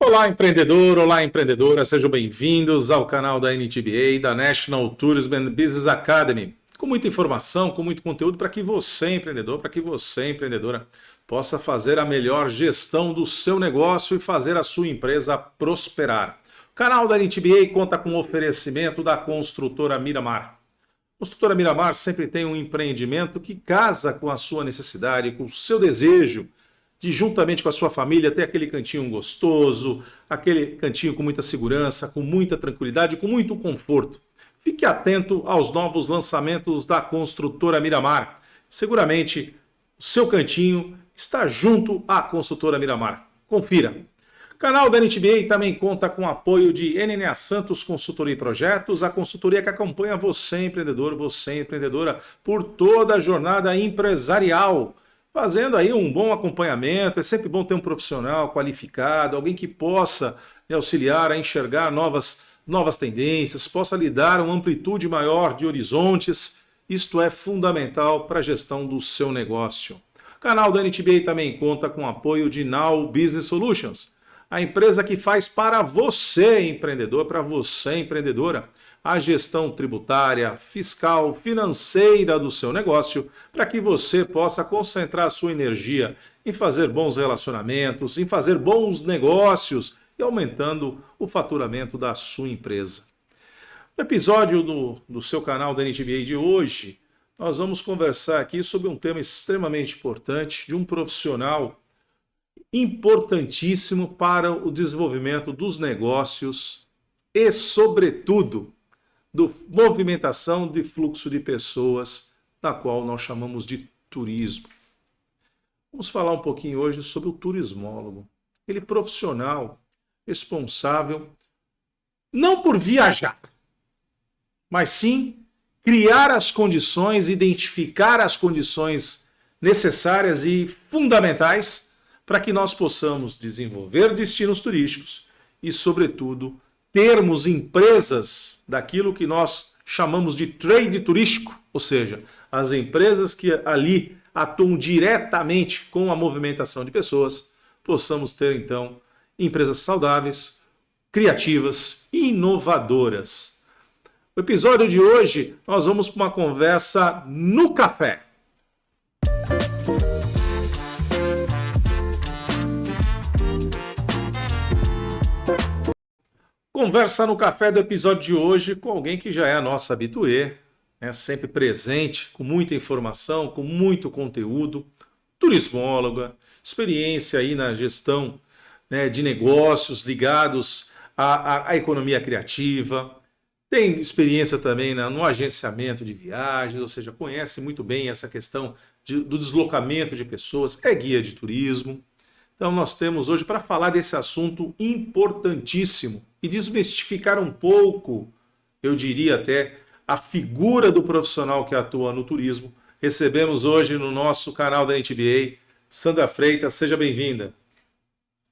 Olá, empreendedor, olá, empreendedora, sejam bem-vindos ao canal da NTBA, da National Tourism and Business Academy, com muita informação, com muito conteúdo para que você, empreendedor, para que você, empreendedora, possa fazer a melhor gestão do seu negócio e fazer a sua empresa prosperar. O canal da NTBA conta com o oferecimento da construtora Miramar. A construtora Miramar sempre tem um empreendimento que casa com a sua necessidade, com o seu desejo, de juntamente com a sua família ter aquele cantinho gostoso, aquele cantinho com muita segurança, com muita tranquilidade, com muito conforto. Fique atento aos novos lançamentos da construtora Miramar. Seguramente o seu cantinho está junto à construtora Miramar. Confira. O canal da NTBA também conta com o apoio de NNA Santos Consultoria e Projetos, a consultoria que acompanha você, empreendedor, você, empreendedora, por toda a jornada empresarial, fazendo aí um bom acompanhamento. É sempre bom ter um profissional qualificado, alguém que possa lhe auxiliar a enxergar novas tendências, possa lhe dar uma amplitude maior de horizontes. Isto é fundamental para a gestão do seu negócio. O canal da NTBA também conta com o apoio de Now Business Solutions, a empresa que faz para você, empreendedor, para você, empreendedora, a gestão tributária, fiscal, financeira do seu negócio, para que você possa concentrar a sua energia em fazer bons relacionamentos, em fazer bons negócios e aumentando o faturamento da sua empresa. No episódio do seu canal da NTBA de hoje, nós vamos conversar aqui sobre um tema extremamente importante, de um profissional importantíssimo para o desenvolvimento dos negócios e, sobretudo, da movimentação de fluxo de pessoas, da qual nós chamamos de turismo. Vamos falar um pouquinho hoje sobre o turismólogo, aquele profissional responsável não por viajar, mas sim criar as condições, identificar as condições necessárias e fundamentais para que nós possamos desenvolver destinos turísticos e, sobretudo, termos empresas daquilo que nós chamamos de trade turístico, ou seja, as empresas que ali atuam diretamente com a movimentação de pessoas, possamos ter então empresas saudáveis, criativas e inovadoras. No episódio de hoje, nós vamos para uma conversa no café. Conversa no café do episódio de hoje com alguém que já é a nossa habituê, sempre presente, com muita informação, com muito conteúdo, turismóloga, experiência aí na gestão, de negócios ligados à economia criativa, tem experiência também no agenciamento de viagens, ou seja, conhece muito bem essa questão do deslocamento de pessoas, é guia de turismo. Então nós temos hoje para falar desse assunto importantíssimo e desmistificar um pouco, eu diria até, a figura do profissional que atua no turismo. Recebemos hoje no nosso canal da NTBA, Sandra Freitas, seja bem-vinda.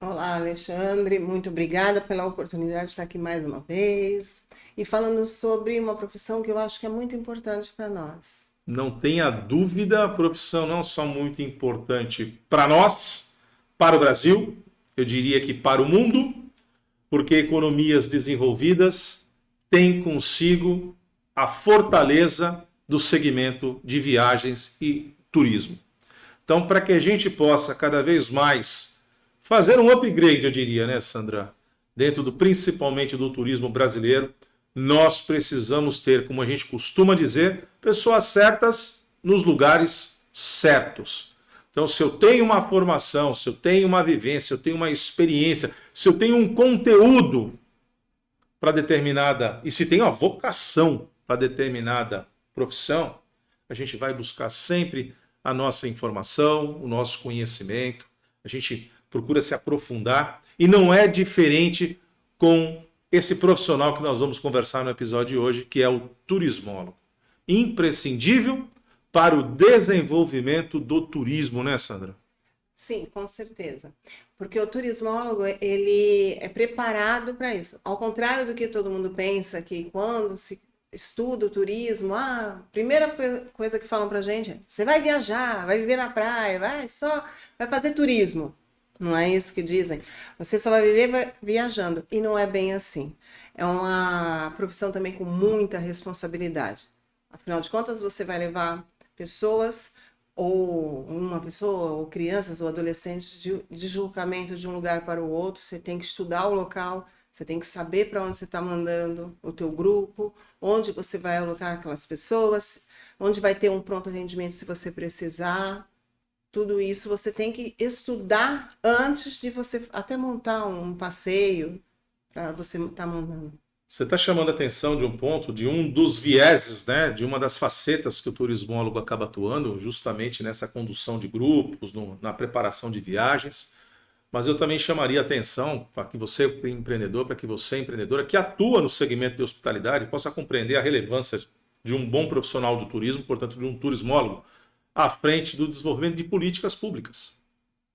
Olá, Alexandre, muito obrigada pela oportunidade de estar aqui mais uma vez e falando sobre uma profissão que eu acho que é muito importante para nós. Não tenha dúvida, a profissão não só muito importante para nós, para o Brasil, eu diria que para o mundo, porque economias desenvolvidas têm consigo a fortaleza do segmento de viagens e turismo. Então, para que a gente possa cada vez mais fazer um upgrade, eu diria, né, Sandra? Dentro principalmente do turismo brasileiro, nós precisamos ter, como a gente costuma dizer, pessoas certas nos lugares certos. Então, se eu tenho uma formação, se eu tenho uma vivência, se eu tenho uma experiência, se eu tenho um conteúdo para determinada, e se tenho a vocação para determinada profissão, a gente vai buscar sempre a nossa informação, o nosso conhecimento, a gente procura se aprofundar, e não é diferente com esse profissional que nós vamos conversar no episódio de hoje, que é o turismólogo. Imprescindível para o desenvolvimento do turismo, né, Sandra? Sim, com certeza. Porque o turismólogo, ele é preparado para isso. Ao contrário do que todo mundo pensa, que quando se estuda o turismo, a primeira coisa que falam pra gente é: você vai viajar, vai viver na praia, vai fazer turismo. Não é isso que dizem? Você só vai viver viajando. E não é bem assim. É uma profissão também com muita responsabilidade. Afinal de contas, você vai levar pessoas, ou uma pessoa, ou crianças, ou adolescentes, de deslocamento de um lugar para o outro. Você tem que estudar o local, você tem que saber para onde você está mandando o teu grupo, onde você vai alocar aquelas pessoas, onde vai ter um pronto atendimento se você precisar. Tudo isso você tem que estudar antes de você até montar um passeio para você estar montando. Você está chamando a atenção de um ponto, de um dos vieses, né, de uma das facetas que o turismólogo acaba atuando, justamente nessa condução de grupos, na preparação de viagens. Mas eu também chamaria a atenção para que você, empreendedor, para que você, empreendedora, que atua no segmento de hospitalidade, possa compreender a relevância de um bom profissional do turismo, portanto, de um turismólogo, à frente do desenvolvimento de políticas públicas,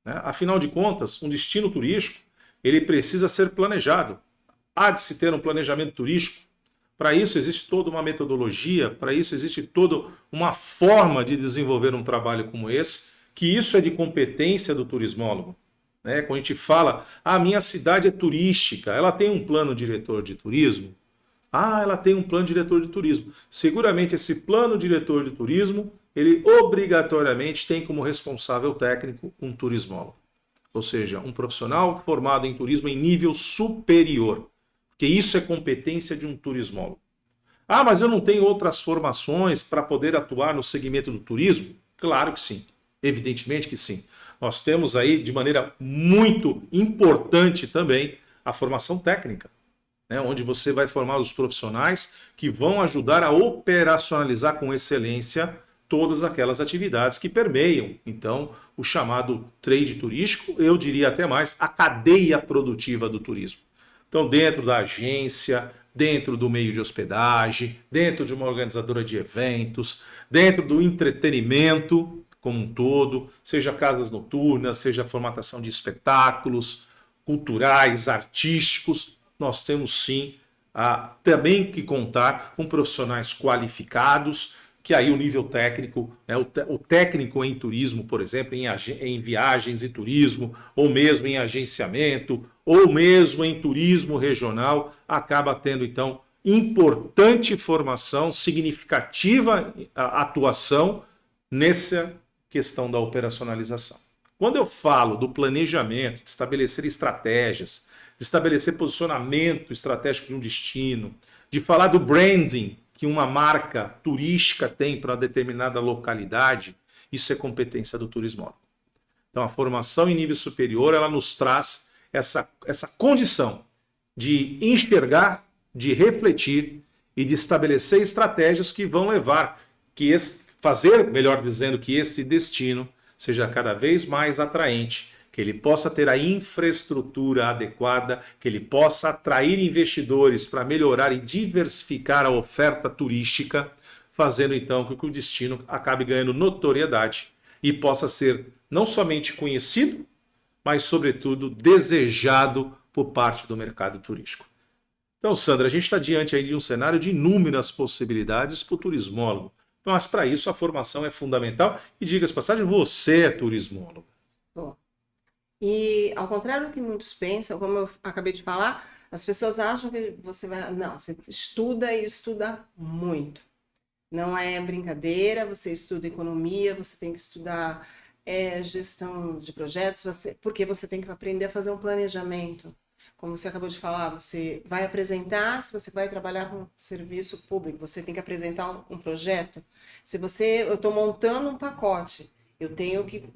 né? Afinal de contas, um destino turístico ele precisa ser planejado. Há de se ter um planejamento turístico. Para isso existe toda uma metodologia, para isso existe toda uma forma de desenvolver um trabalho como esse, que isso é de competência do turismólogo. Né? Quando a gente fala, a minha cidade é turística, ela tem um plano diretor de turismo? Ah, ela tem um plano diretor de turismo. Seguramente esse plano diretor de turismo, ele obrigatoriamente tem como responsável técnico um turismólogo. Ou seja, um profissional formado em turismo em nível superior. Porque isso é competência de um turismólogo. Ah, mas eu não tenho outras formações para poder atuar no segmento do turismo? Claro que sim. Evidentemente que sim. Nós temos aí, de maneira muito importante também, a formação técnica, né, onde você vai formar os profissionais que vão ajudar a operacionalizar com excelência todas aquelas atividades que permeiam, então, o chamado trade turístico, eu diria até mais, a cadeia produtiva do turismo. Então, dentro da agência, dentro do meio de hospedagem, dentro de uma organizadora de eventos, dentro do entretenimento como um todo, seja casas noturnas, seja formatação de espetáculos culturais, artísticos, nós temos sim também que contar com profissionais qualificados, que aí o nível técnico, né, o técnico em turismo, por exemplo, em viagens e turismo, ou mesmo em agenciamento, ou mesmo em turismo regional, acaba tendo então importante formação, significativa atuação nessa questão da operacionalização. Quando eu falo do planejamento, de estabelecer estratégias, de estabelecer posicionamento estratégico de um destino, de falar do branding que uma marca turística tem para determinada localidade, isso é competência do turismólogo. Então a formação em nível superior, ela nos traz essa condição de enxergar, de refletir e de estabelecer estratégias que vão levar, fazer, melhor dizendo, que esse destino seja cada vez mais atraente, que ele possa ter a infraestrutura adequada, que ele possa atrair investidores para melhorar e diversificar a oferta turística, fazendo então com que o destino acabe ganhando notoriedade e possa ser não somente conhecido, mas sobretudo desejado por parte do mercado turístico. Então, Sandra, a gente está diante aí de um cenário de inúmeras possibilidades para o turismólogo. Mas para isso a formação é fundamental. E diga-se de passagem, você é turismólogo. Bom, e ao contrário do que muitos pensam, como eu acabei de falar, as pessoas acham que você vai... Não, você estuda e estuda muito. Não é brincadeira, você estuda economia, você tem que estudar gestão de projetos, porque você tem que aprender a fazer um planejamento. Como você acabou de falar, você vai apresentar, se você vai trabalhar com serviço público, você tem que apresentar um projeto. Eu estou montando um pacote, eu tenho que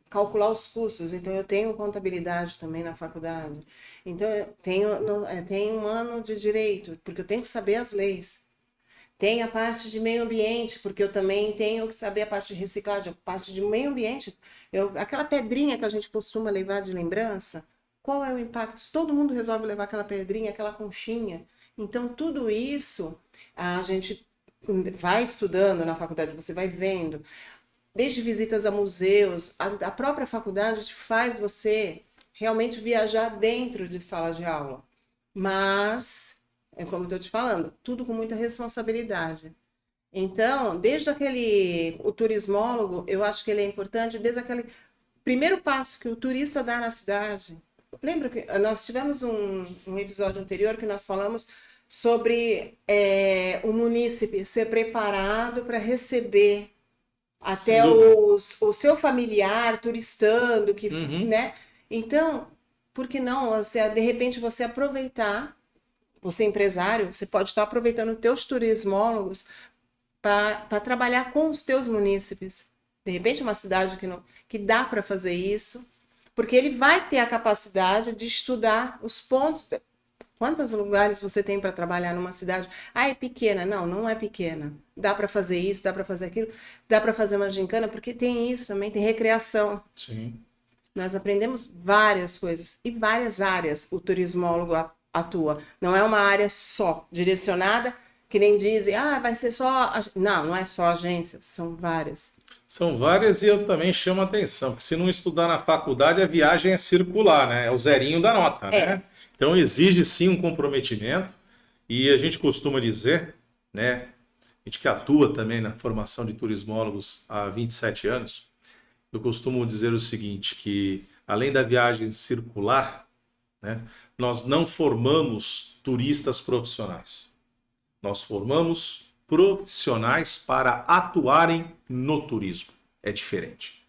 calcular os custos, então eu tenho contabilidade também na faculdade. Então eu tenho um ano de direito, porque eu tenho que saber as leis. Tem a parte de meio ambiente, porque eu também tenho que saber a parte de reciclagem, a parte de meio ambiente. Aquela pedrinha que a gente costuma levar de lembrança, qual é o impacto? Se todo mundo resolve levar aquela pedrinha, aquela conchinha. Então, tudo isso a gente vai estudando na faculdade, você vai vendo. Desde visitas a museus, a própria faculdade faz você realmente viajar dentro de sala de aula. Mas, é como eu estou te falando, tudo com muita responsabilidade. Então, o turismólogo, eu acho que ele é importante desde aquele primeiro passo que o turista dá na cidade. Lembra que nós tivemos um episódio anterior que nós falamos sobre o munícipe ser preparado para receber até o seu familiar turistando, que, né? Então, por que não, de repente, você aproveitar, você empresário, você pode estar aproveitando os teus turismólogos para trabalhar com os teus munícipes. De repente, uma cidade que dá para fazer isso, porque ele vai ter a capacidade de estudar os pontos. Quantos lugares você tem para trabalhar numa cidade? Ah, é pequena. Não, não é pequena. Dá para fazer isso, dá para fazer aquilo, dá para fazer uma gincana, porque tem isso também, tem recreação. Sim. Nós aprendemos várias coisas e várias áreas o turismólogo atua. Não é uma área só, direcionada, que nem dizem, vai ser só... Não, não é só agência, são várias. São várias e eu também chamo a atenção, porque se não estudar na faculdade, a viagem é circular, né? É o zerinho da nota, né? Então exige sim um comprometimento e a gente costuma dizer, né? A gente que atua também na formação de turismólogos há 27 anos, eu costumo dizer o seguinte, que além da viagem circular, né, nós não formamos turistas profissionais. Nós formamos profissionais para atuarem no turismo. É diferente.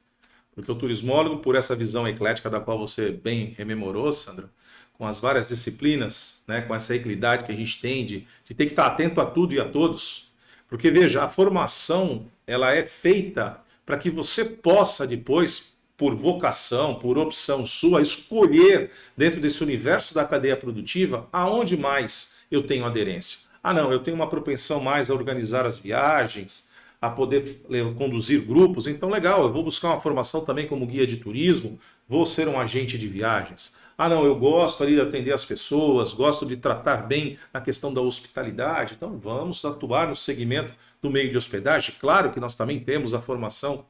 Porque o turismólogo, por essa visão eclética da qual você bem rememorou, Sandra, com as várias disciplinas, né, com essa equidade que a gente tem de ter que estar atento a tudo e a todos. Porque, veja, a formação ela é feita para que você possa depois, por vocação, por opção sua, escolher dentro desse universo da cadeia produtiva aonde mais eu tenho aderência. Ah, não, eu tenho uma propensão mais a organizar as viagens, a poder conduzir grupos, então legal, eu vou buscar uma formação também como guia de turismo, vou ser um agente de viagens. Ah, não, eu gosto ali de atender as pessoas, gosto de tratar bem na questão da hospitalidade, então vamos atuar no segmento do meio de hospedagem. Claro que nós também temos a formação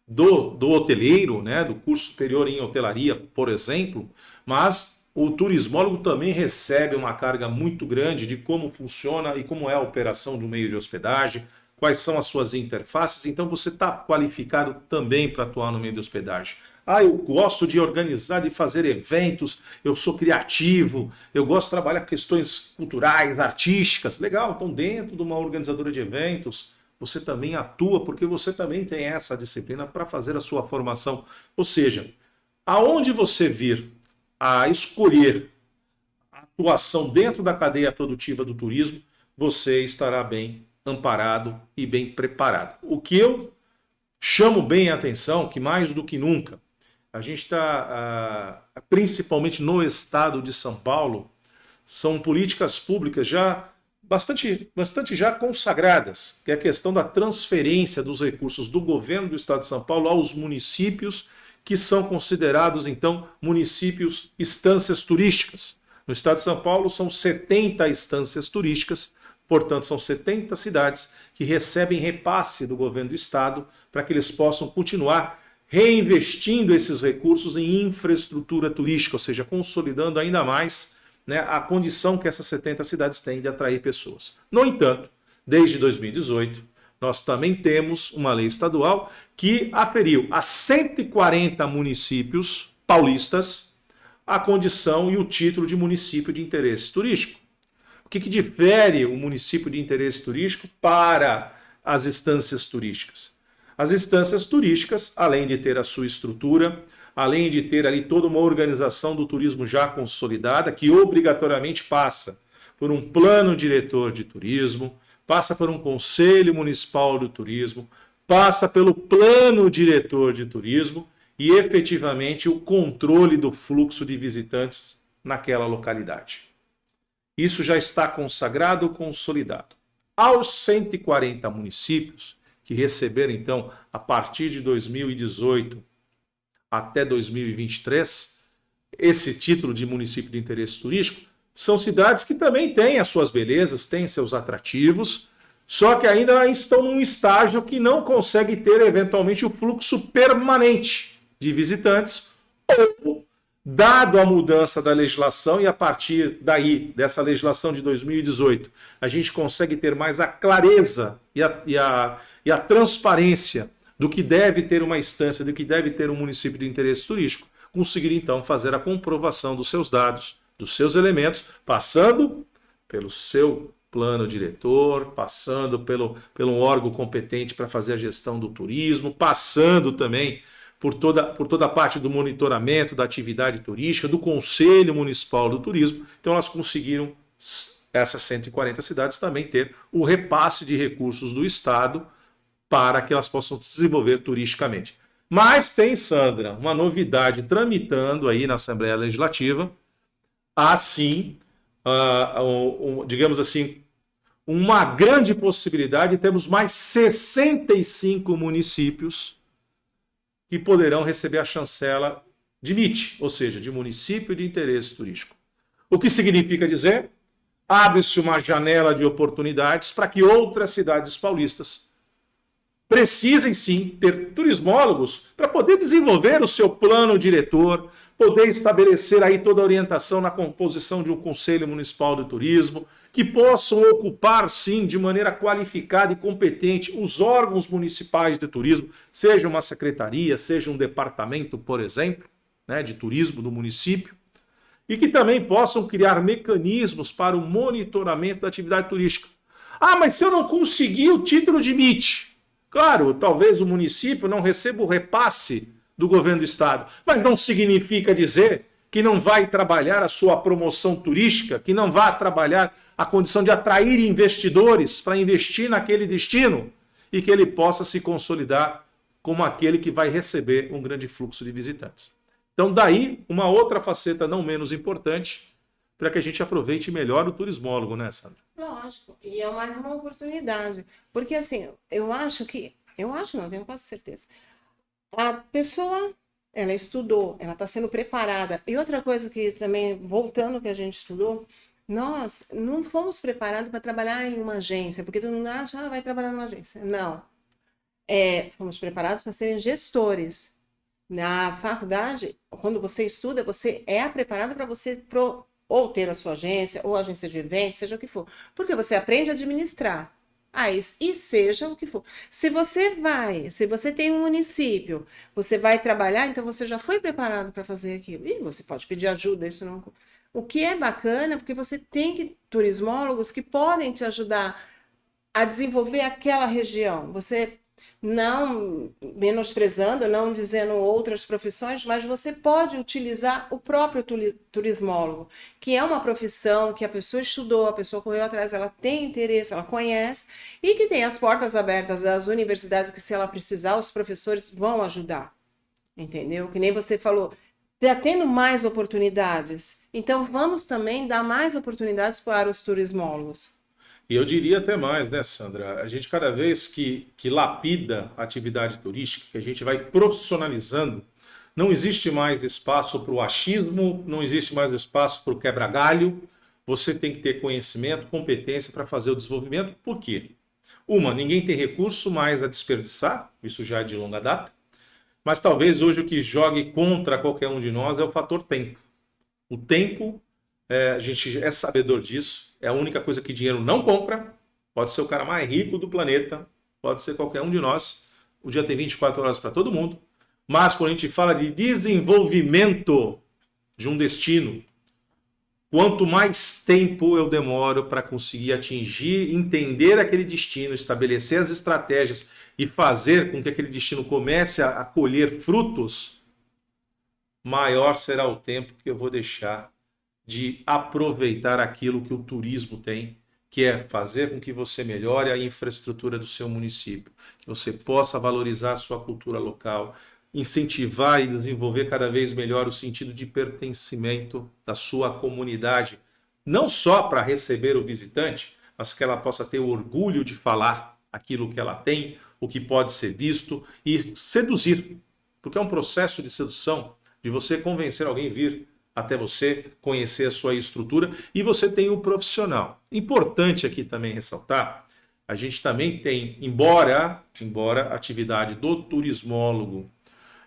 do hoteleiro, né, do curso superior em hotelaria, por exemplo, mas o turismólogo também recebe uma carga muito grande de como funciona e como é a operação do meio de hospedagem, quais são as suas interfaces, então você está qualificado também para atuar no meio de hospedagem. Ah, eu gosto de organizar, de fazer eventos, eu sou criativo, eu gosto de trabalhar questões culturais, artísticas. Legal, então dentro de uma organizadora de eventos, você também atua, porque você também tem essa disciplina para fazer a sua formação. Ou seja, aonde você vir a escolher a atuação dentro da cadeia produtiva do turismo, você estará bem amparado e bem preparado. O que eu chamo bem a atenção, que mais do que nunca, a gente está, principalmente no estado de São Paulo, são políticas públicas já bastante já consagradas, que é a questão da transferência dos recursos do governo do estado de São Paulo aos municípios, que são considerados, então, municípios estâncias turísticas. No estado de São Paulo são 70 estâncias turísticas, portanto, são 70 cidades que recebem repasse do governo do estado para que eles possam continuar reinvestindo esses recursos em infraestrutura turística, ou seja, consolidando ainda mais, né, a condição que essas 70 cidades têm de atrair pessoas. No entanto, desde 2018, nós também temos uma lei estadual que aferiu a 140 municípios paulistas a condição e o título de município de interesse turístico. O que difere o município de interesse turístico para as instâncias turísticas? As instâncias turísticas, além de ter a sua estrutura, além de ter ali toda uma organização do turismo já consolidada, que obrigatoriamente passa por um plano diretor de turismo, passa por um conselho municipal do turismo, passa pelo plano diretor de turismo e efetivamente o controle do fluxo de visitantes naquela localidade. Isso já está consagrado, consolidado. Aos 140 municípios que receberam, então, a partir de 2018 até 2023, esse título de município de interesse turístico, são cidades que também têm as suas belezas, têm seus atrativos, só que ainda estão num estágio que não consegue ter, eventualmente, o fluxo permanente de visitantes, ou, dado a mudança da legislação, e a partir daí, dessa legislação de 2018, a gente consegue ter mais a clareza e a transparência do que deve ter uma instância, do que deve ter um município de interesse turístico, conseguir então fazer a comprovação dos seus dados, dos seus elementos, passando pelo seu plano diretor, passando pelo órgão competente para fazer a gestão do turismo, passando também por toda a parte do monitoramento da atividade turística, do Conselho Municipal do Turismo. Então elas conseguiram, essas 140 cidades, também ter o repasse de recursos do Estado para que elas possam se desenvolver turisticamente. Mas tem, Sandra, uma novidade tramitando aí na Assembleia Legislativa, assim, digamos assim, uma grande possibilidade, temos mais 65 municípios que poderão receber a chancela de MIT, ou seja, de município de interesse turístico. O que significa dizer? Abre-se uma janela de oportunidades para que outras cidades paulistas precisem sim ter turismólogos para poder desenvolver o seu plano diretor, poder estabelecer aí toda a orientação na composição de um Conselho Municipal de Turismo, que possam ocupar sim de maneira qualificada e competente os órgãos municipais de turismo, seja uma secretaria, seja um departamento, por exemplo, né, de turismo do município, e que também possam criar mecanismos para o monitoramento da atividade turística. Ah, mas se eu não conseguir o título de MIT, claro, talvez o município não receba o repasse do governo do estado, mas não significa dizer que não vai trabalhar a sua promoção turística, que não vai trabalhar a condição de atrair investidores para investir naquele destino e que ele possa se consolidar como aquele que vai receber um grande fluxo de visitantes. Então, daí, uma outra faceta não menos importante para que a gente aproveite melhor o turismólogo, né, Sandra? Lógico, e é mais uma oportunidade. Porque, assim, não, tenho quase certeza. A pessoa, ela estudou, ela está sendo preparada. E outra coisa que também, voltando ao que a gente estudou, nós não fomos preparados para trabalhar em uma agência, porque todo mundo acha, vai trabalhar numa agência. Não. Fomos preparados para serem gestores. Na faculdade, quando você estuda, você é preparado para você ou ter a sua agência, ou agência de eventos, seja o que for. Porque você aprende a administrar. E seja o que for. Se você tem um município, você vai trabalhar, então você já foi preparado para fazer aquilo. E você pode pedir ajuda, isso não. O que é bacana, porque você tem turismólogos que podem te ajudar a desenvolver aquela região. Você não menosprezando, não dizendo outras profissões, mas você pode utilizar o próprio turismólogo, que é uma profissão que a pessoa estudou, a pessoa correu atrás, ela tem interesse, ela conhece, e que tem as portas abertas das universidades, que se ela precisar, os professores vão ajudar, entendeu? Que nem você falou, está tendo mais oportunidades, então vamos também dar mais oportunidades para os turismólogos. E eu diria até mais, né, Sandra? A gente, cada vez que lapida a atividade turística, que a gente vai profissionalizando, não existe mais espaço para o achismo, não existe mais espaço para o quebra-galho. Você tem que ter conhecimento, competência para fazer o desenvolvimento. Por quê? Ninguém tem recurso mais a desperdiçar, isso já é de longa data, mas talvez hoje o que jogue contra qualquer um de nós é o fator tempo. O tempo, a gente é sabedor disso, é a única coisa que dinheiro não compra. Pode ser o cara mais rico do planeta, pode ser qualquer um de nós. O dia tem 24 horas para todo mundo. Mas quando a gente fala de desenvolvimento de um destino, quanto mais tempo eu demoro para conseguir atingir, entender aquele destino, estabelecer as estratégias e fazer com que aquele destino comece a colher frutos, maior será o tempo que eu vou deixar de aproveitar aquilo que o turismo tem, que é fazer com que você melhore a infraestrutura do seu município, que você possa valorizar a sua cultura local, incentivar e desenvolver cada vez melhor o sentido de pertencimento da sua comunidade, não só para receber o visitante, mas que ela possa ter o orgulho de falar aquilo que ela tem, o que pode ser visto e seduzir, porque é um processo de sedução, de você convencer alguém a vir até você, conhecer a sua estrutura, e você tem o profissional. Importante aqui também ressaltar, a gente também tem, embora a atividade do turismólogo,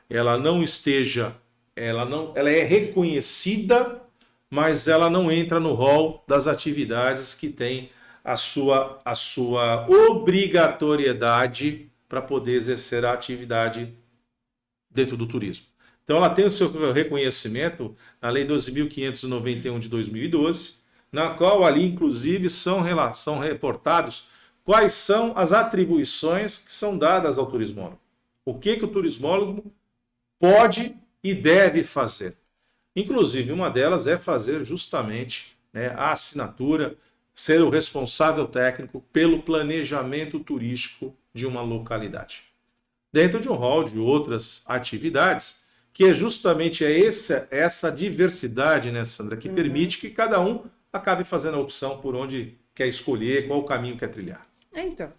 ela não esteja, ela é reconhecida, mas ela não entra no rol das atividades que tem a sua obrigatoriedade para poder exercer a atividade dentro do turismo. Então ela tem o seu reconhecimento na Lei 12.591 de 2012, na qual ali inclusive são reportados quais são as atribuições que são dadas ao turismólogo. O que o turismólogo pode e deve fazer. Inclusive uma delas é fazer justamente, né, a assinatura, ser o responsável técnico pelo planejamento turístico de uma localidade. Dentro de um rol de outras atividades, que é justamente essa diversidade, né, Sandra, que permite que cada um acabe fazendo a opção por onde quer escolher, qual o caminho quer trilhar. Então,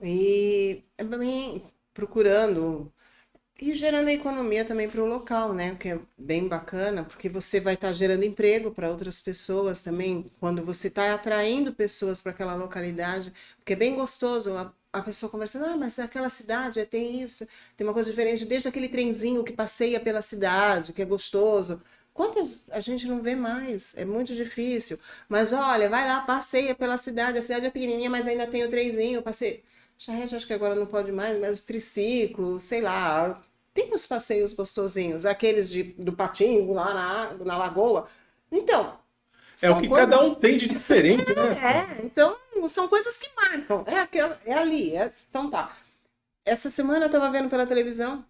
e também procurando e gerando a economia também para o local, né? O que é bem bacana, porque você vai estar gerando emprego para outras pessoas também, quando você está atraindo pessoas para aquela localidade, porque é bem gostoso a pessoa conversando, mas aquela cidade tem isso, tem uma coisa diferente, desde aquele trenzinho que passeia pela cidade, que é gostoso. Quantas a gente não vê mais? É muito difícil. Mas olha, vai lá, passeia pela cidade, a cidade é pequenininha, mas ainda tem o trenzinho, passeia. Charrete acho que agora não pode mais, mas o triciclo, sei lá, tem os passeios gostosinhos, aqueles do patinho lá na lagoa. Então, é o que cada um tem de diferente, né? Então são coisas que marcam. É ali. Então tá. Essa semana eu tava vendo pela televisão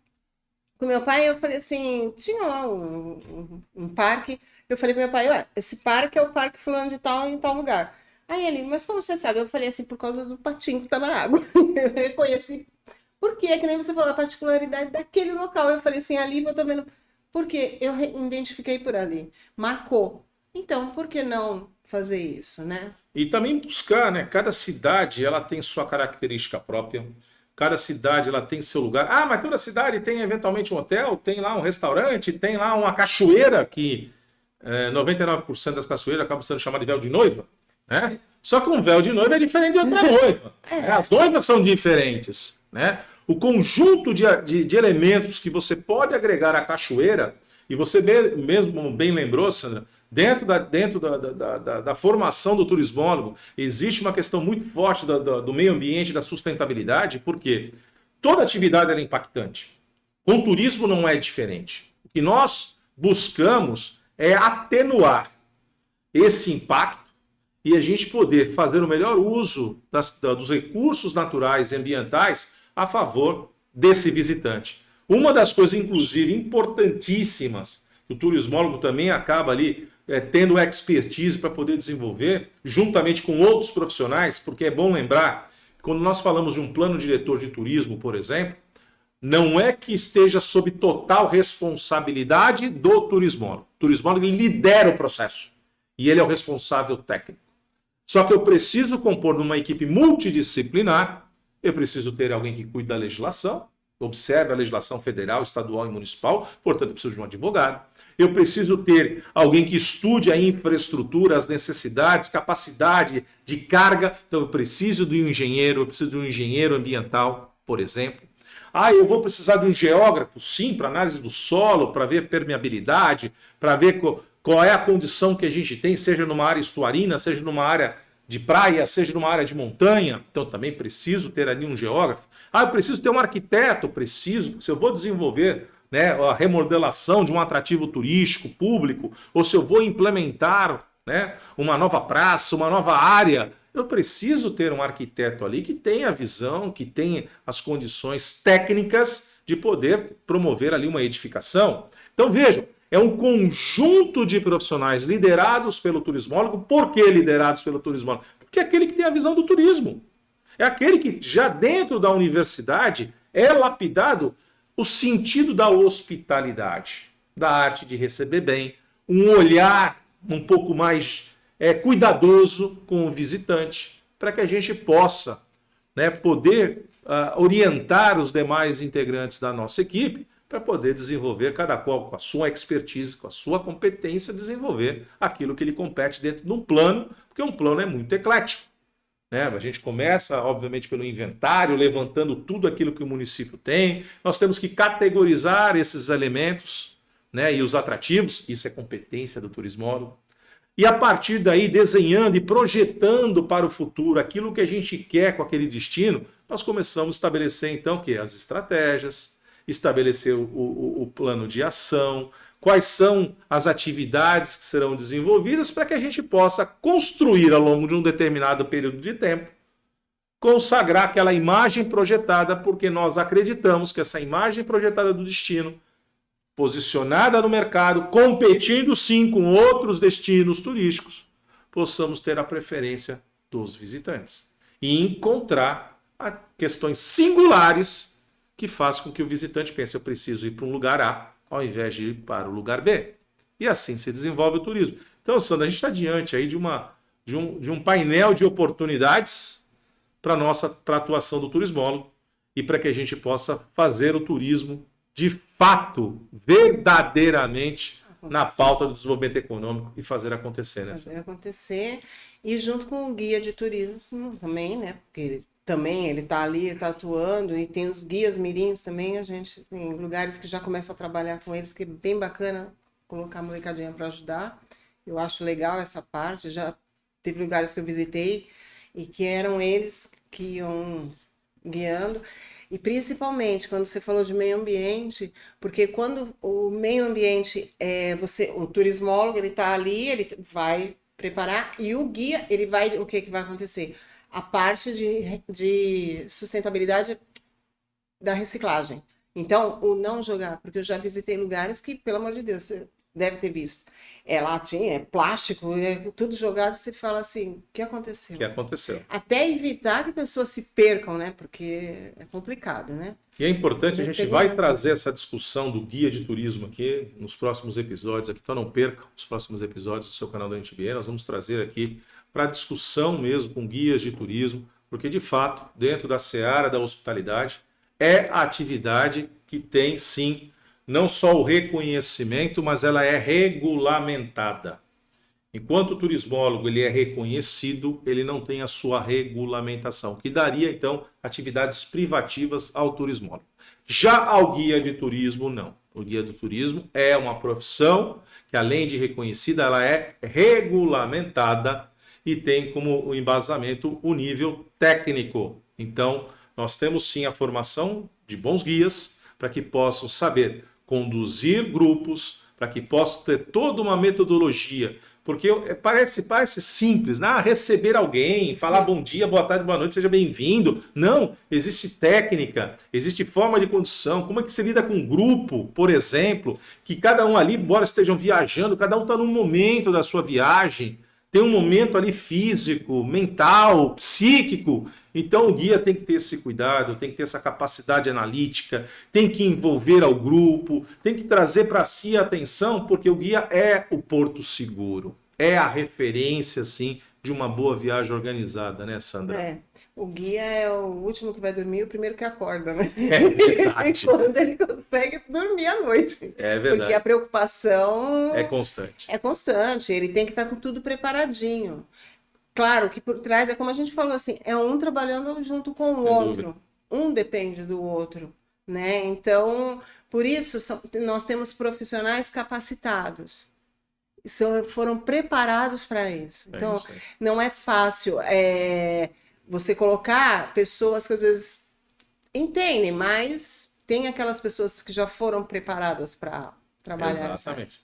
com meu pai, eu falei assim, tinha lá um parque, eu falei pro meu pai, esse parque é o parque fulano de tal em tal lugar. Aí ele, mas como você sabe? Eu falei assim, por causa do patinho que tá na água. Eu reconheci. Por quê? Que nem você falou, a particularidade daquele local. Eu falei assim, ali eu tô vendo. Porque eu identifiquei por ali. Marcou. Então, por que não fazer isso, né? E também buscar, né? Cada cidade, ela tem sua característica própria. Cada cidade, ela tem seu lugar. Ah, mas toda cidade tem eventualmente um hotel, tem lá um restaurante, tem lá uma cachoeira que 99% das cachoeiras acabam sendo chamadas de véu de noiva. Né? Só que um véu de noiva é diferente de outra noiva. Né? As noivas são diferentes. Né? O conjunto de elementos que você pode agregar à cachoeira, e você mesmo bem lembrou, Sandra, dentro da formação do turismólogo, existe uma questão muito forte do meio ambiente, da sustentabilidade, porque toda atividade é impactante. Com o turismo não é diferente. O que nós buscamos é atenuar esse impacto e a gente poder fazer o melhor uso dos recursos naturais e ambientais a favor desse visitante. Uma das coisas, inclusive, importantíssimas, que o turismólogo também acaba ali tendo expertise para poder desenvolver, juntamente com outros profissionais, porque é bom lembrar que quando nós falamos de um plano diretor de turismo, por exemplo, não é que esteja sob total responsabilidade do turismólogo. O turismólogo lidera o processo e ele é o responsável técnico. Só que eu preciso compor numa equipe multidisciplinar, eu preciso ter alguém que cuide da legislação, observe a legislação federal, estadual e municipal, portanto eu preciso de um advogado. Eu preciso ter alguém que estude a infraestrutura, as necessidades, capacidade de carga. Então eu preciso de um engenheiro, eu preciso de um engenheiro ambiental, por exemplo. Eu vou precisar de um geógrafo, sim, para análise do solo, para ver permeabilidade, para ver qual é a condição que a gente tem, seja numa área estuarina, seja numa área de praia, seja numa área de montanha. Então também preciso ter ali um geógrafo. Eu preciso ter um arquiteto, preciso, se eu vou desenvolver, né, a remodelação de um atrativo turístico público, ou se eu vou implementar, né, uma nova praça, uma nova área, eu preciso ter um arquiteto ali que tenha a visão, que tenha as condições técnicas de poder promover ali uma edificação. Então vejam, é um conjunto de profissionais liderados pelo turismólogo. Por que liderados pelo turismólogo? Porque é aquele que tem a visão do turismo. É aquele que já dentro da universidade é lapidado o sentido da hospitalidade, da arte de receber bem, um olhar um pouco mais cuidadoso com o visitante, para que a gente possa, né, poder orientar os demais integrantes da nossa equipe para poder desenvolver, cada qual com a sua expertise, com a sua competência, desenvolver aquilo que lhe compete dentro de um plano, porque um plano é muito eclético. Né? A gente começa, obviamente, pelo inventário, levantando tudo aquilo que o município tem. Nós temos que categorizar esses elementos, né, e os atrativos, isso é competência do turismólogo. E a partir daí, desenhando e projetando para o futuro aquilo que a gente quer com aquele destino, nós começamos a estabelecer então que as estratégias, estabelecer o plano de ação, quais são as atividades que serão desenvolvidas para que a gente possa construir ao longo de um determinado período de tempo, consagrar aquela imagem projetada, porque nós acreditamos que essa imagem projetada do destino, posicionada no mercado, competindo sim com outros destinos turísticos, possamos ter a preferência dos visitantes e encontrar questões singulares que façam com que o visitante pense: eu preciso ir para um lugar A ao invés de ir para o lugar B. E assim se desenvolve o turismo. Então, Sandra, a gente está diante aí de um painel de oportunidades para a atuação do turismólogo e para que a gente possa fazer o turismo de fato, verdadeiramente, na pauta do desenvolvimento econômico e fazer acontecer, né? Fazer acontecer. E junto com o guia de turismo também, né? Porque ele está ali, está atuando, e tem os guias mirins também, a gente tem lugares que já começam a trabalhar com eles, que é bem bacana colocar a molecadinha para ajudar. Eu acho legal essa parte, já teve lugares que eu visitei e que eram eles que iam guiando. E principalmente quando você falou de meio ambiente, porque quando o meio ambiente o turismólogo, ele está ali, ele vai preparar, e o guia, o que vai acontecer? A parte de sustentabilidade da reciclagem. Então, o não jogar, porque eu já visitei lugares que, pelo amor de Deus, você deve ter visto. Latinha, é plástico, tudo jogado, você fala assim, o que aconteceu? O que aconteceu? Até evitar que pessoas se percam, né? Porque é complicado, né? E é importante, a gente vai trazer essa discussão do guia de turismo aqui nos próximos episódios, aqui, então não perca os próximos episódios do seu canal da NTBA, nós vamos trazer aqui para discussão mesmo com guias de turismo, porque de fato, dentro da seara da hospitalidade, é a atividade que tem sim não só o reconhecimento, mas ela é regulamentada. Enquanto o turismólogo ele é reconhecido, ele não tem a sua regulamentação, que daria então atividades privativas ao turismólogo. Já ao guia de turismo, não. O guia do turismo é uma profissão que, além de reconhecida, ela é regulamentada e tem como embasamento o nível técnico. Então, nós temos sim a formação de bons guias para que possam saber conduzir grupos, para que possam ter toda uma metodologia, porque parece simples, né? Receber alguém, falar bom dia, boa tarde, boa noite, seja bem-vindo. Não, existe técnica, existe forma de condução, como é que se lida com um grupo, por exemplo, que cada um ali, embora estejam viajando, cada um está num momento da sua viagem, tem um momento ali físico, mental, psíquico. Então o guia tem que ter esse cuidado, tem que ter essa capacidade analítica, tem que envolver ao grupo, tem que trazer para si a atenção, porque o guia é o porto seguro, é a referência, assim, de uma boa viagem organizada, né, Sandra? O guia é o último que vai dormir e o primeiro que acorda, né? É verdade. Quando ele consegue dormir à noite. É verdade. Porque a preocupação é constante. É constante, ele tem que estar com tudo preparadinho. Claro que por trás é como a gente falou assim, é um trabalhando junto com o outro. Um depende do outro, né? Então, por isso nós temos profissionais capacitados. Foram preparados para isso. Então, isso não é fácil você colocar pessoas que às vezes entendem, mas tem aquelas pessoas que já foram preparadas para trabalhar. Exatamente.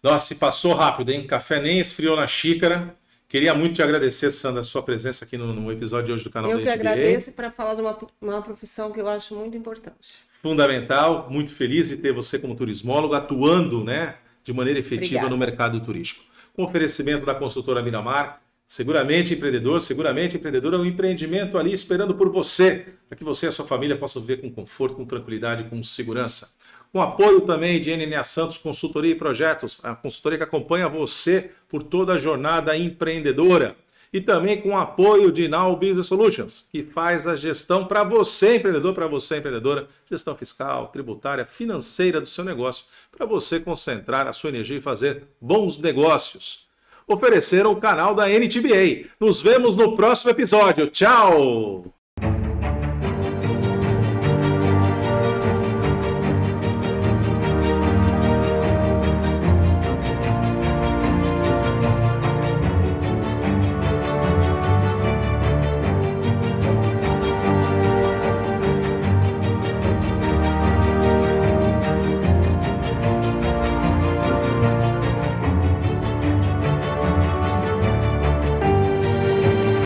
Nossa, se passou rápido, hein? Café nem esfriou na xícara. Queria muito te agradecer, Sandra, a sua presença aqui no episódio de hoje do canal da NTBA. Eu que agradeço para falar de uma profissão que eu acho muito importante. Fundamental, muito feliz de ter você como turismólogo atuando, né, de maneira efetiva Obrigada. no mercado turístico. Com oferecimento da consultora Miramar, seguramente empreendedora, um empreendimento ali esperando por você, para que você e a sua família possam viver com conforto, com tranquilidade, com segurança. Com apoio também de NNA Santos Consultoria e Projetos, a consultoria que acompanha você por toda a jornada empreendedora. E também com apoio de Now Business Solutions, que faz a gestão para você, empreendedor, para você, empreendedora, gestão fiscal, tributária, financeira do seu negócio, para você concentrar a sua energia e fazer bons negócios. Ofereceram o canal da NTBA. Nos vemos no próximo episódio. Tchau!